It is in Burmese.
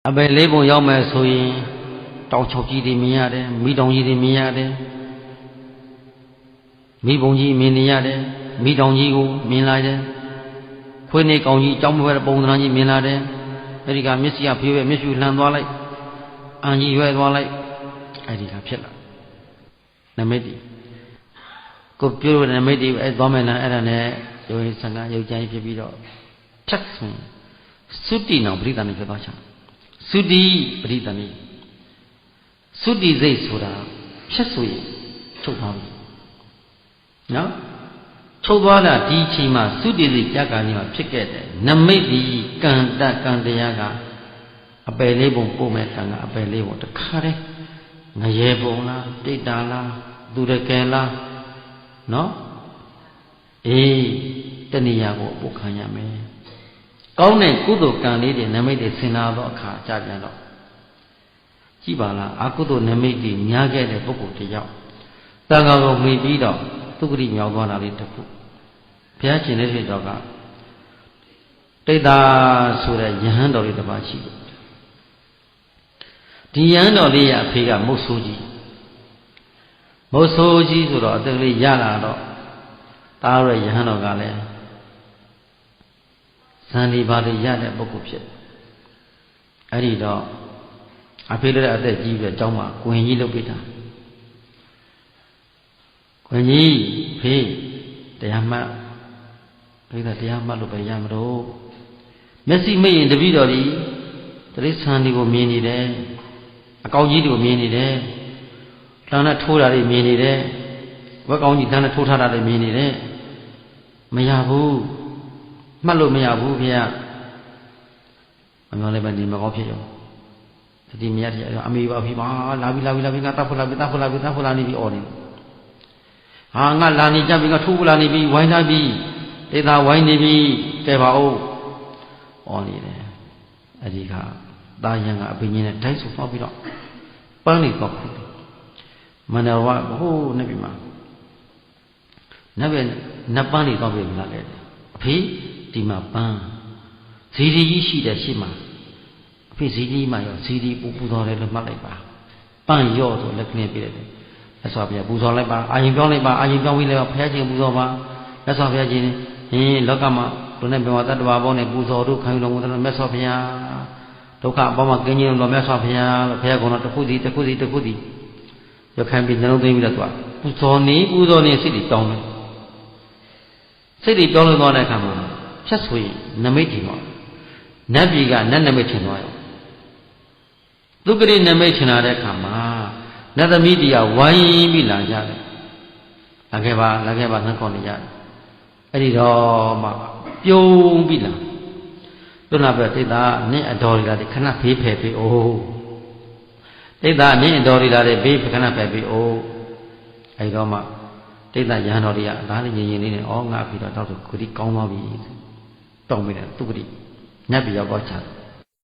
အဘယ်လေးပုံရောက်မယ်ဆိုရင်တောင်ချောက်ကြီးတွေမြင်ရတယ်မိတောင်ကြီးတွေမြင်ရတယ်မိဘုံကြီးမြင်နေရတယ်မိတောင်ကြီးကိုမြင်လာတယ်ခွေးနေကောင်ကြီးကြောင်းမပဲပုံသဏ္ဍာန်ကြီးမြင်လာတယ်အဲ့ဒီကမျက်စိကဖေးပဲမျက်ဖြူလှန်သွားလိုက်အန်ကြီးရွဲသွားလိုက်အဲ့ဒီကဖြစ်လာနမိတ်ဒီကိုပြောလို့နမိတ်ဒီအဲ့သွားမယ်လားအဲ့ဒါနဲ့ယုံရင်ဆံကယုတ်ကြိုင်းဖြစ်ပြီးတော့ဖြတ်ဆိုရင်သုတိနောင်ပရိသဏ္ဍာန်ဖြစ်သွားချင်သုတိပရိသဏ္ဍာန်သုတိစိတ်ဆိုတာဖြတ်ဆိုရင်ချုပ်သွားပြီနော်ချုပ်သွားတာဒီအချိန်မှာသုတိစိတ်ကြက်ကနေမှဖြစ်ခဲ့တယ်နမိတ်ဒီကံတကံတရားကအပယ်လေးပုံပို့မဲ့ကံကအပယ်လေးပုံတခါတည်းငရဲပုံလားတိတ်တာလားသူရကယ်လားနော်အေးတဏှာကိုပုတ်ခံရမယ်ကောင်းတဲ့ကုသိုလ်ကံလေးတွေနမိတ်တွေဆင်လာတော့အခါကြပြန်တော့ကြည့်ပါလားအကုသိုလ်နမိတ်တွေများခဲ့တဲ့ပုဂ္ဂိုလ်တစ်ယောက်တန်ခါကိုမှီပြီးတော့သူဂတိမြောက်သွားတာလေးတစ်ခုဘုရားရှင်လက်ထက်တော်ကတိတ်တာဆိုတဲ့ယဟန်တော်လေးတစ်ပါးရှိတယ်ဒီယဟန်တော်လေးရဲ့အဖေကမုတ်ဆိုးကြီးမုတ်ဆိုးကြီးဆိုတော့အတကလေးရလာတော့တားရယဟန်တော်ကလည်းဇန်ဒီပါတိရတဲ့ပုဂ္ဂိုလ်ဖြစ်အဲ့ဒီတော့အဖေလည်းအသက်ကြီးပြီးတော့ကျောင်းမှာကွင်ကြီးလုပ်ပြတာကွင်ကြီးဖေးတရားမှတ်ဖေးကတရားမှတ်လို့ပဲရမလို့မျက်စိမိတ်ရင်တပည့်တော်ဒီတိရစ္ဆာန်တွေကိုမြင်နေတယ်အကောင်ကြီးတွေကိုမြင်နေတယ်တန်နဲ့ထိုးတာတွေမြင်နေတယ်ဝက်ကောင်ကြီးတန်နဲ့ထိုးထားတာတွေမြင်နေတယ်မရဘူးမှတ်လို့မရဘူးဖေကမပြောလည်းပဲနေမကောင်းဖြစ်ရောတတိမရတဲ့အမေပါဖေပါလာပြီငါတတ်ဖို့လာပြီနေပြီအော်နေဟာငါလာနေကြပြီငါထိုးဖို့လာနေပြီဝိုင်းထားပြီဒေသာဝိုင်းနေပြီကဲပါဦးအော်နေတယ်အဲ့ဒီကတာယံကအဘိညာဉ်နဲ့ဒိုက်ဆိုသွားပြီးတော့ပန်းနေတော့မန္တဝဟိုးနေပြီမှာနတ်ပန်းနေတော့ပြီလားလေအဖေဒီမှာပန်းဇီဒီကြီးရှိတယ်ရှိမှာအဖေဇီဒီမှာရောဇီဒီပူတော်တယ်လို့မှတ်လိုက်ပါပန်းရော့ဆိုလက်ကနေပြည့်တယ်လက်စွာဘုရားပူဇော်လိုက်ပါအာရင်ပြောင်းလိုက်ပါအာရင်ပြောင်းပြီးလည်းဘုရားရှင်ပူဇော်ပါလက်စွာဘုရားရှင်ဟင်းလောကမှာဘုနဲ့ဘဝတတ္တဝါပေါင်းနဲ့ပူဇော်တို့ခံယူတော်မူတဲ့မြတ်စွာဘုရားဒုက္ခအပေါင်းမှာကင်းခြင်းတော်မြတ်စွာဘုရားလို့ဘုရားကတော့တစ်ခုစီရခိုင်ပြည်နှလုံးသွင်းပြီးတော့သူကပူဇော်နေစိတ်တွေတောင်းတယ်စိတ်တွေပြောင်းလို့သွားတဲ့အခါမှာဖြတ်ဆိုရင်နမိတ်ထင်သွားနတ်ပြည်ကနတ်နမိတ်ထင်သွားရောသူကလေးနမိတ်ထင်လာတဲ့အခါမှာနတ်သမီးတွေကဝိုင်းပြီးလာကြတယ်လာခဲ့ပါနှခေါ်နေကြတယ်အဲ့ဒီတော့မှပြုံးပြီးလာသူနာပဲတိတ်သားနင့်အတော်ရီလာတဲ့ခဏဖေးဖယ်ပေးအိုးတိတ်သားနင့်အတော်ရီလာတဲ့ဘေးခဏဖယ်ပေးအိုးအဲ့တော့မှတိတ်သားရဟန်းတော်တွေကဒါလေးငြိမ်လေးနဲ့ဩငါပြီးတော့တောက်ဆိုဂတိကောင်းသွားပြီတောင်းမိတယ်သူဂတိညက်ပြီးရောက်တော့ချတယ်